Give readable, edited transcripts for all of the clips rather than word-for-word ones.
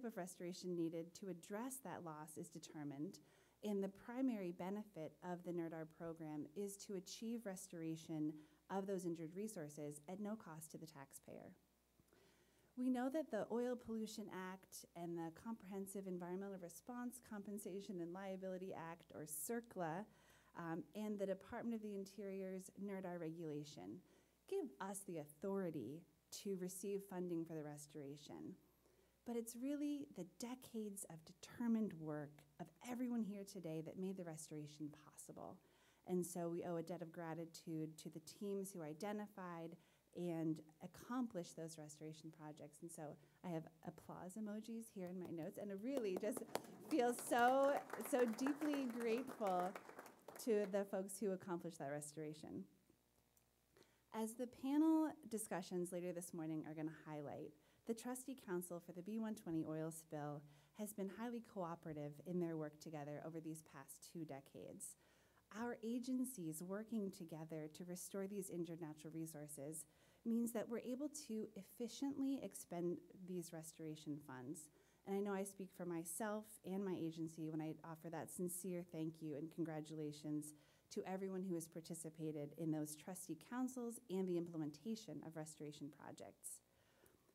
of restoration needed to address that loss is determined, and the primary benefit of the NDAR program is to achieve restoration of those injured resources at no cost to the taxpayer. We know that the Oil Pollution Act and the Comprehensive Environmental Response, Compensation, and Liability Act, or CERCLA, and the Department of the Interior's NDAR regulation give us the authority to receive funding for the restoration. But it's really the decades of determined work of everyone here today that made the restoration possible. And so we owe a debt of gratitude to the teams who identified and accomplished those restoration projects. And so I have applause emojis here in my notes, and I really just feel so deeply grateful to the folks who accomplished that restoration. As the panel discussions later this morning are going to highlight, the Trustee Council for the B-120 oil spill has been highly cooperative in their work together over these past 2 decades. Our agencies working together to restore these injured natural resources means that we're able to efficiently expend these restoration funds. And I know I speak for myself and my agency when I offer that sincere thank you and congratulations to everyone who has participated in those trustee councils and the implementation of restoration projects.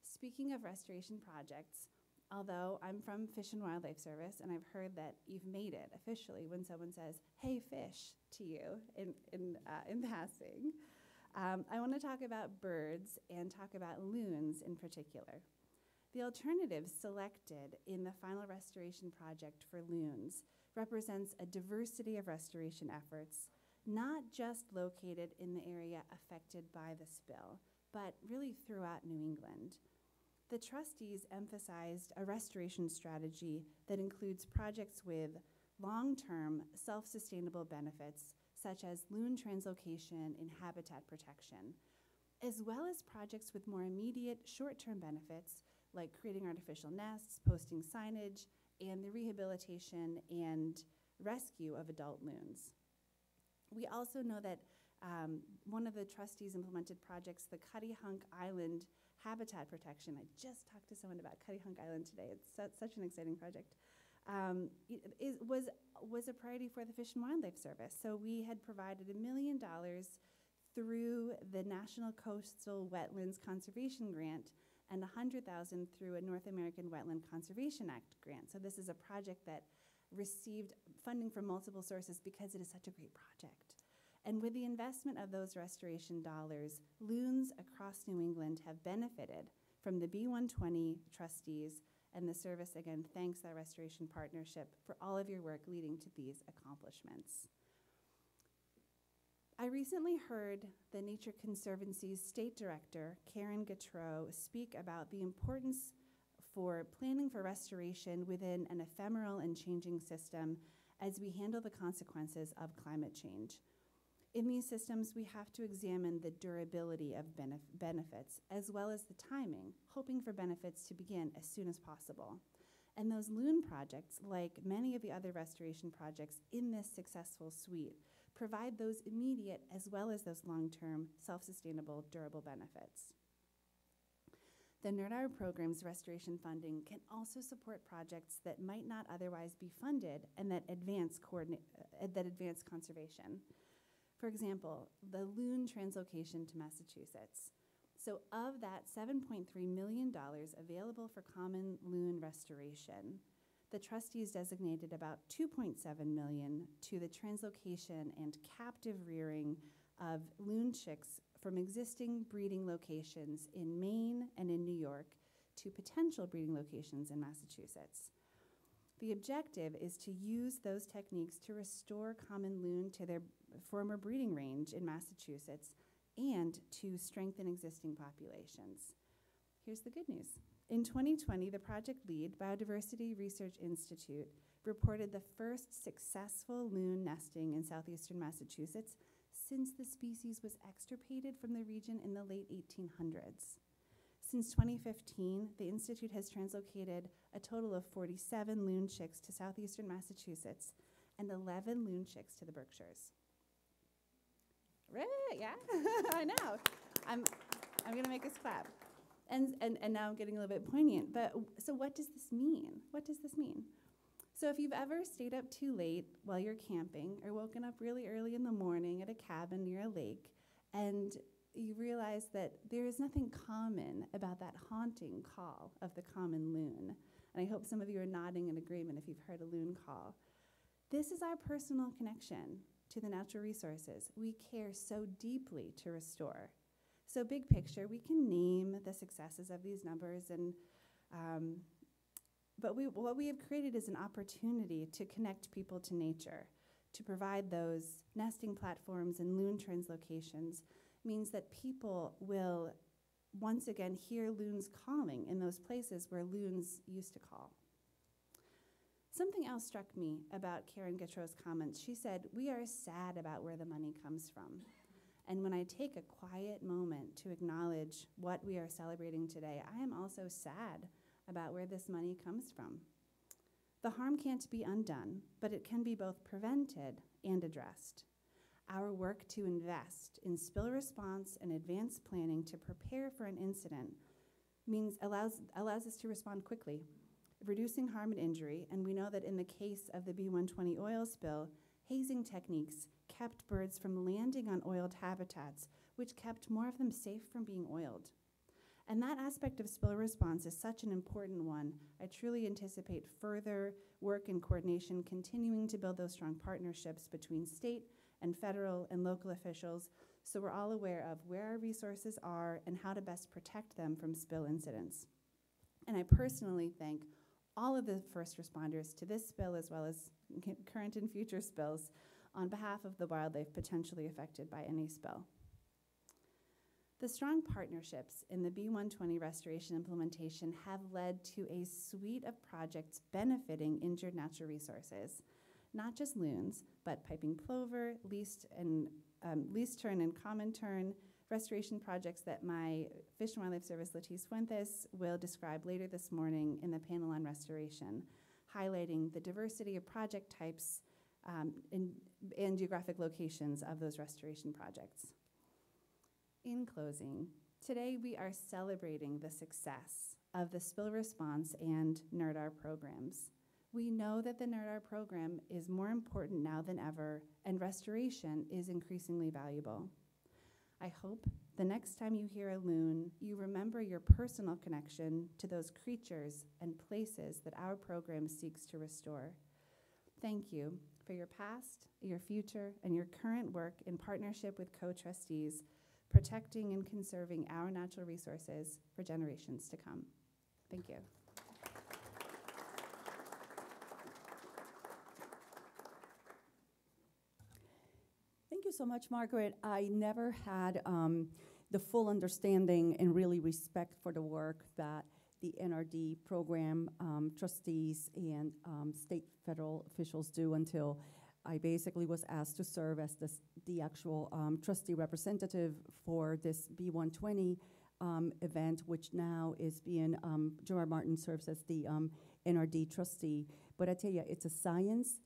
Speaking of restoration projects, although I'm from Fish and Wildlife Service, and I've heard that you've made it officially when someone says, "Hey, fish," to you in passing, I want to talk about birds and talk about loons in particular. The alternatives selected in the final restoration project for loons represents a diversity of restoration efforts, not just located in the area affected by the spill, but really throughout New England. The trustees emphasized a restoration strategy that includes projects with long-term, self-sustainable benefits, such as loon translocation and habitat protection, as well as projects with more immediate, short-term benefits, like creating artificial nests, posting signage, and the rehabilitation and rescue of adult loons. We also know that one of the trustees implemented projects, the Cuttyhunk Island habitat protection. I just talked to someone about Cuttyhunk Island today. It's such an exciting project. Was a priority for the Fish and Wildlife Service. So we had provided $1 million through the National Coastal Wetlands Conservation Grant and $100,000 through a North American Wetland Conservation Act grant. So this is a project that received funding from multiple sources because it is such a great project. And with the investment of those restoration dollars, loons across New England have benefited from the B-120 trustees, and the service, again, thanks that restoration partnership for all of your work leading to these accomplishments. I recently heard the Nature Conservancy's State Director, Karen Gautreaux, speak about the importance for planning for restoration within an ephemeral and changing system as we handle the consequences of climate change. In these systems, we have to examine the durability of benefits as well as the timing, hoping for benefits to begin as soon as possible. And those loon projects, like many of the other restoration projects in this successful suite, provide those immediate as well as those long-term, self-sustainable, durable benefits. The NDAR program's restoration funding can also support projects that might not otherwise be funded and that advance conservation. For example, the loon translocation to Massachusetts. So of that $7.3 million available for common loon restoration, the trustees designated about $2.7 million to the translocation and captive rearing of loon chicks from existing breeding locations in Maine and in New York to potential breeding locations in Massachusetts. The objective is to use those techniques to restore common loon to their former breeding range in Massachusetts and to strengthen existing populations. Here's the good news. In 2020, the project lead, Biodiversity Research Institute, reported the first successful loon nesting in southeastern Massachusetts since the species was extirpated from the region in the late 1800s. Since 2015, the Institute has translocated a total of 47 loon chicks to southeastern Massachusetts and 11 loon chicks to the Berkshires. Right, yeah, I know. I'm gonna make us clap. And now I'm getting a little bit poignant, but so what does this mean? What does this mean? So if you've ever stayed up too late while you're camping or woken up really early in the morning at a cabin near a lake, and you realize that there is nothing common about that haunting call of the common loon, and I hope some of you are nodding in agreement if you've heard a loon call. This is our personal connection to the natural resources we care so deeply to restore. So big picture, we can name the successes of these numbers, and but what we have created is an opportunity to connect people to nature, to provide those nesting platforms and loon translocations means that people will once again hear loons calling in those places where loons used to call. Something else struck me about Karen Gautreau's comments. She said, "We are sad about where the money comes from." And when I take a quiet moment to acknowledge what we are celebrating today, I am also sad about where this money comes from. The harm can't be undone, but it can be both prevented and addressed. Our work to invest in spill response and advanced planning to prepare for an incident allows us to respond quickly, reducing harm and injury, and we know that in the case of the B-120 oil spill, hazing techniques kept birds from landing on oiled habitats, which kept more of them safe from being oiled. And that aspect of spill response is such an important one. I truly anticipate further work and coordination continuing to build those strong partnerships between state and federal and local officials so we're all aware of where our resources are and how to best protect them from spill incidents. And I personally thank all of the first responders to this spill as well as current and future spills on behalf of the wildlife potentially affected by any spill. The strong partnerships in the B-120 restoration implementation have led to a suite of projects benefiting injured natural resources, not just loons, but piping plover, least tern and common tern, restoration projects that my Fish and Wildlife Service Letice Fuentes will describe later this morning in the panel on restoration, highlighting the diversity of project types and geographic locations of those restoration projects. In closing, today we are celebrating the success of the spill response and NDAR programs. We know that the NDAR program is more important now than ever, and restoration is increasingly valuable. I hope the next time you hear a loon, you remember your personal connection to those creatures and places that our program seeks to restore. Thank you for your past, your future, and your current work in partnership with co-trustees, protecting and conserving our natural resources for generations to come. Thank you. Thank you so much, Margaret. I never had the full understanding and really respect for the work that the NRD program trustees and state federal officials do until I basically was asked to serve as the actual trustee representative for this B-120 event, which now is being, Gerard Martin serves as the NRD trustee. But I tell you, it's a science.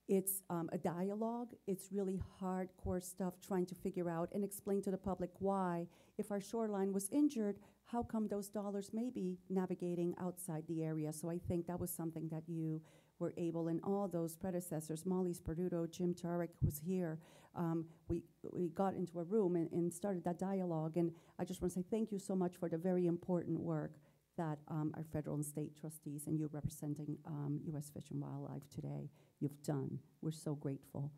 It's a dialogue. It's really hardcore stuff trying to figure out and explain to the public why, if our shoreline was injured, how come those dollars may be navigating outside the area. So I think that was something that you were able, and all those predecessors, Molly Sperduto, Jim Tarek was here, we got into a room and started that dialogue. And I just want to say thank you so much for the very important work that our federal and state trustees and you representing U.S. Fish and Wildlife today, you've done. We're so grateful.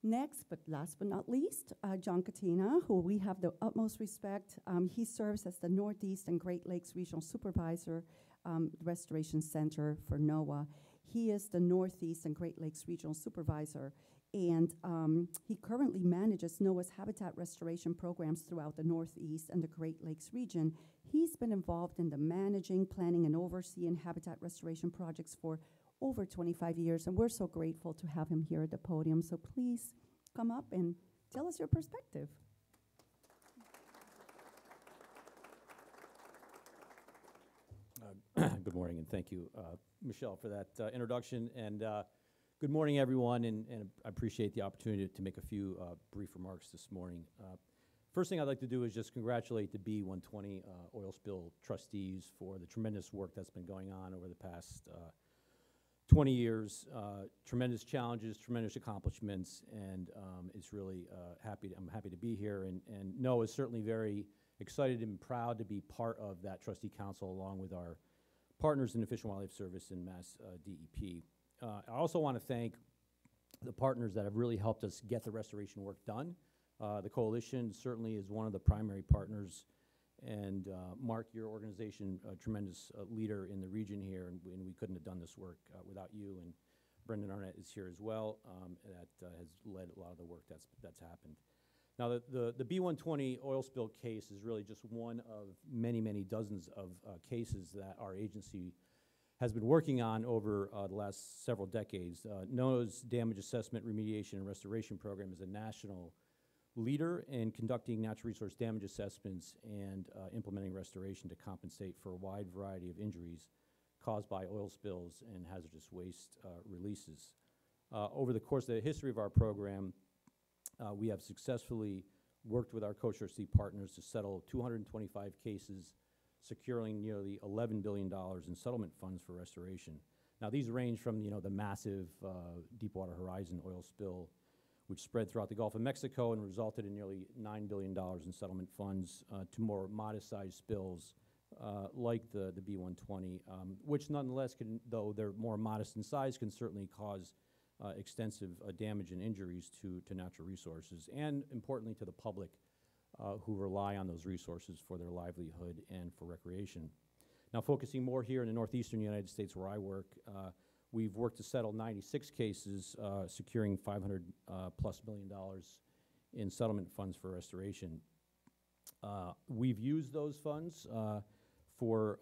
Next, but last but not least, John Catena, who we have the utmost respect. He serves as the Northeast and Great Lakes Regional Supervisor, Restoration Center for NOAA. He is the Northeast and Great Lakes Regional Supervisor, and he currently manages NOAA's habitat restoration programs throughout the Northeast and the Great Lakes region. He's been involved in the managing, planning, and overseeing habitat restoration projects for over 25 years, and we're so grateful to have him here at the podium. So please come up and tell us your perspective. Good morning, and thank you, Michelle, for that introduction. And good morning, everyone, and I appreciate the opportunity to make a few brief remarks this morning. First thing I'd like to do is just congratulate the B-120 oil spill trustees for the tremendous work that's been going on over the past 20 years. Tremendous challenges, tremendous accomplishments, and it's really I'm happy to be here. And NOAA is certainly very excited and proud to be part of that trustee council along with our partners in the Fish and Wildlife Service and MassDEP. I also want to thank the partners that have really helped us get the restoration work done. The coalition certainly is one of the primary partners, and Mark, your organization, a tremendous leader in the region here, and we couldn't have done this work without you. And Brendan Arnett is here as well, that has led a lot of the work that's happened. Now, the B-120 oil spill case is really just one of many, many dozens of cases that our agency has been working on over the last several decades. NOAA's Damage Assessment, Remediation, and Restoration Program is a national leader in conducting natural resource damage assessments and implementing restoration to compensate for a wide variety of injuries caused by oil spills and hazardous waste releases. Over the course of the history of our program, we have successfully worked with our co-trustee partners to settle 225 cases, securing nearly $11 billion in settlement funds for restoration. Now, these range from the massive Deepwater Horizon oil spill, which spread throughout the Gulf of Mexico and resulted in nearly $9 billion in settlement funds, to more modest-sized spills like the B-120, which nonetheless though they're more modest in size, can certainly cause extensive damage and injuries to natural resources, and importantly to the public who rely on those resources for their livelihood and for recreation. Now, focusing more here in the northeastern United States where I work, we've worked to settle 96 cases, securing $500+ million in settlement funds for restoration. We've used those funds for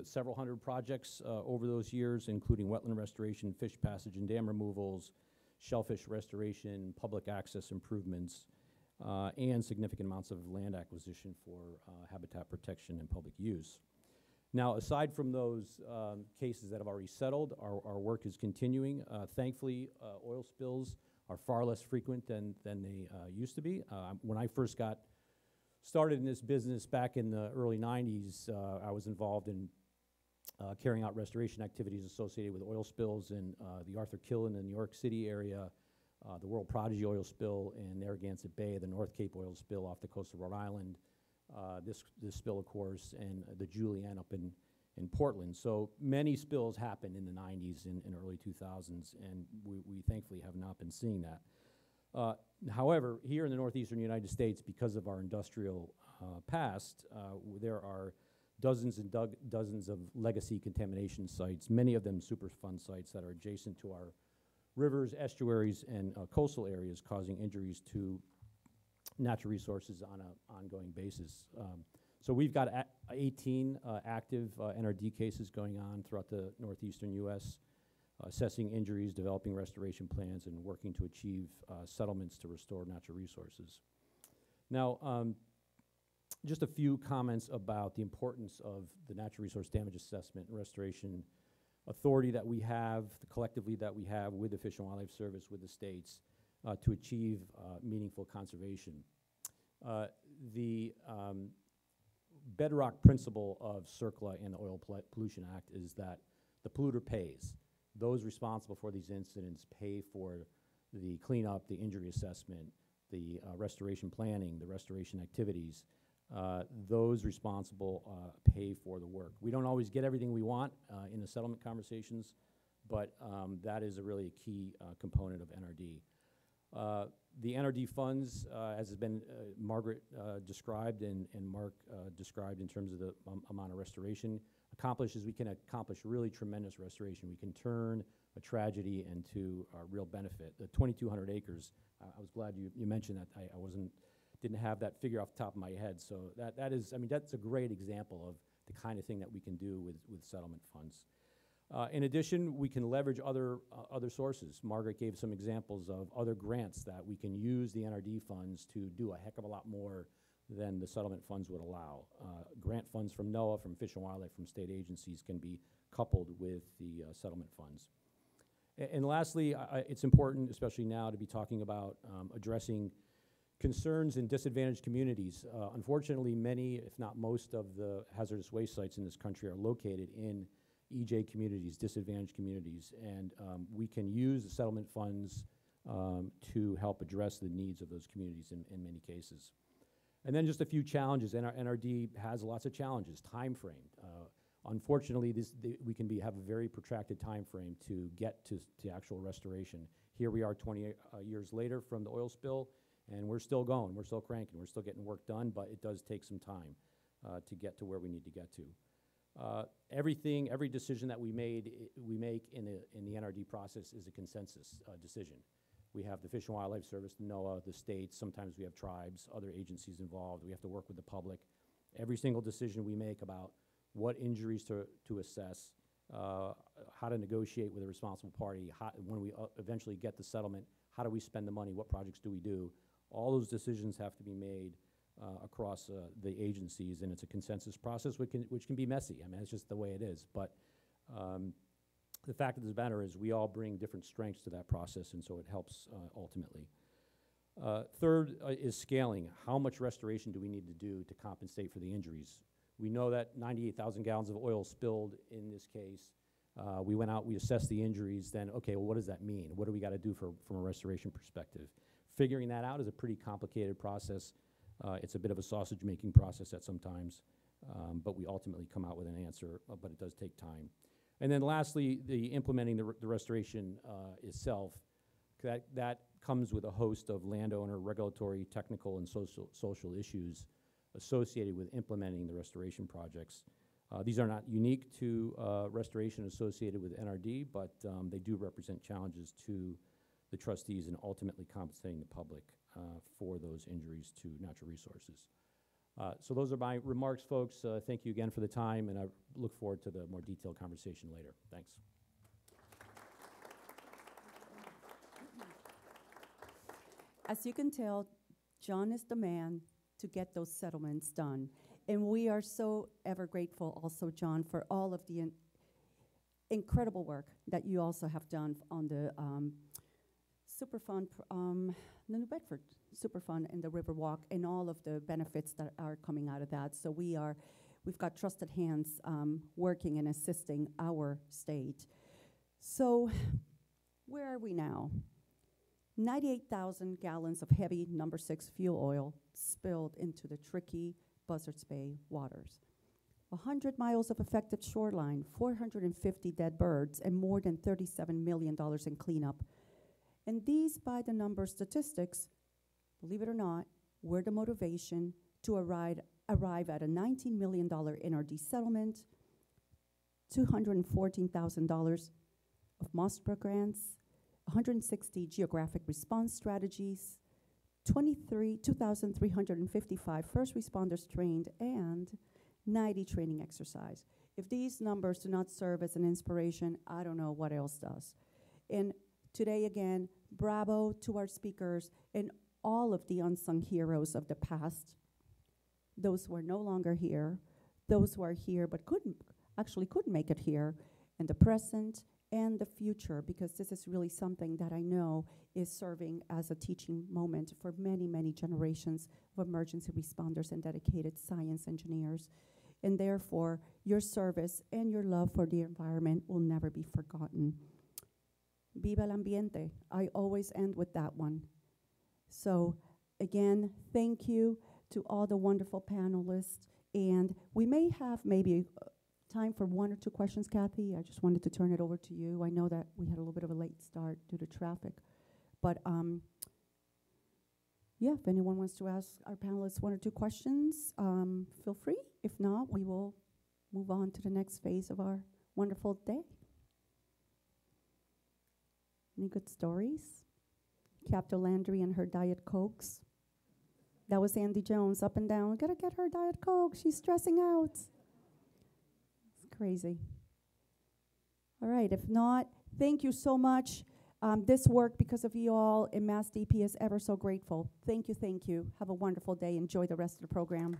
several hundred projects over those years, including wetland restoration, fish passage and dam removals, shellfish restoration, public access improvements, and significant amounts of land acquisition for habitat protection and public use. Now, aside from those cases that have already settled, our work is continuing. Thankfully, oil spills are far less frequent than they used to be. When I first got started in this business back in the early 90s, I was involved in carrying out restoration activities associated with oil spills in the Arthur Kill in the New York City area, the World Prodigy oil spill in Narragansett Bay, the North Cape oil spill off the coast of Rhode Island, this spill, of course, and the Julienne up in Portland. So many spills happened in the 90s and early 2000s, and we thankfully have not been seeing that. However, here in the northeastern United States, because of our industrial past, there are dozens and dozens of legacy contamination sites, many of them Superfund sites that are adjacent to our rivers, estuaries, and coastal areas, causing injuries to natural resources on an ongoing basis. So we've got 18 active NRD cases going on throughout the northeastern U.S., assessing injuries, developing restoration plans, and working to achieve settlements to restore natural resources. Now, just a few comments about the importance of the Natural Resource Damage Assessment and Restoration Authority that we have, collectively that we have with the Fish and Wildlife Service, with the states, to achieve meaningful conservation. The bedrock principle of CERCLA and the Oil Pollution Act is that the polluter pays. Those responsible for these incidents pay for the cleanup, the injury assessment, the restoration planning, the restoration activities. Those responsible pay for the work. We don't always get everything we want in the settlement conversations, but that is really a key component of NRD. The NRD funds, as has been Margaret described and Mark described in terms of the amount of restoration accomplished, is we can accomplish really tremendous restoration. We can turn a tragedy into a real benefit. The 2,200 acres, I was glad you mentioned that. I didn't have that figure off the top of my head. So that is, I mean, that's a great example of the kind of thing that we can do with settlement funds. In addition, we can leverage other sources. Margaret gave some examples of other grants that we can use the NRD funds to do a heck of a lot more than the settlement funds would allow. Grant funds from NOAA, from Fish and Wildlife, from state agencies can be coupled with the settlement funds. And lastly, it's important, especially now, to be talking about addressing Concerns in disadvantaged communities. Unfortunately, many, if not most, of the hazardous waste sites in this country are located in EJ communities, disadvantaged communities, and we can use the settlement funds to help address the needs of those communities in many cases. And then just a few challenges. NRD has lots of challenges. Time frame. Unfortunately, we can have a very protracted time frame to get to actual restoration. Here we are 20 years later from the oil spill, and we're still going, we're still cranking, we're still getting work done, but it does take some time to get to where we need to get to. Every decision that we make in the NRD process is a consensus decision. We have the Fish and Wildlife Service, the NOAA, the states, sometimes we have tribes, other agencies involved. We have to work with the public. Every single decision we make about what injuries to assess, how to negotiate with a responsible party, when we eventually get the settlement, how do we spend the money, what projects do we do? All those decisions have to be made across the agencies, and it's a consensus process which can be messy. I mean, it's just the way it is. But the fact of the matter is we all bring different strengths to that process, and so it helps ultimately. Third is scaling. How much restoration do we need to do to compensate for the injuries? We know that 98,000 gallons of oil spilled in this case. We went out, we assessed the injuries, then, okay, well, what does that mean? What do we got to do from a restoration perspective? Figuring that out is a pretty complicated process. It's a bit of a sausage-making process at sometimes, but we ultimately come out with an answer, but it does take time. And then lastly, the implementing the restoration itself. That comes with a host of landowner, regulatory, technical, and social issues associated with implementing the restoration projects. These are not unique to restoration associated with NRD, but they do represent challenges to the trustees and ultimately compensating the public for those injuries to natural resources. So those are my remarks, folks. Thank you again for the time, and I look forward to the more detailed conversation later. Thanks. As you can tell, John is the man to get those settlements done. And we are so ever grateful also, John, for all of the incredible work that you also have done on the Superfund, the New Bedford Superfund and the Riverwalk, and all of the benefits that are coming out of that. So we've got trusted hands working and assisting our state. So where are we now? 98,000 gallons of heavy number 6 fuel oil spilled into the tricky Buzzards Bay waters. 100 miles of affected shoreline, 450 dead birds, and more than $37 million in cleanup. And these by-the-number statistics, believe it or not, were the motivation to arrive at a $19 million NRD settlement, $214,000 of MassDEP grants, 160 geographic response strategies, 2,355 first responders trained, and 90 training exercise. If these numbers do not serve as an inspiration, I don't know what else does. And today, again, bravo to our speakers and all of the unsung heroes of the past, those who are no longer here, those who are here but couldn't make it here, and the present and the future, because this is really something that I know is serving as a teaching moment for many, many generations of emergency responders and dedicated science engineers. And therefore, your service and your love for the environment will never be forgotten. Viva el ambiente. I always end with that one. So again, thank you to all the wonderful panelists. And we may have maybe time for 1 or 2 questions, Kathy. I just wanted to turn it over to you. I know that we had a little bit of a late start due to traffic. But yeah, if anyone wants to ask our panelists 1 or 2 questions, feel free. If not, we will move on to the next phase of our wonderful day. Any good stories? Captain Landry and her Diet Cokes. That was Andy Jones, up and down. We gotta get her Diet Coke. She's stressing out. It's crazy. All right, if not, thank you so much. This work, because of you all, and MassDEP is ever so grateful. Thank you, thank you. Have a wonderful day. Enjoy the rest of the program.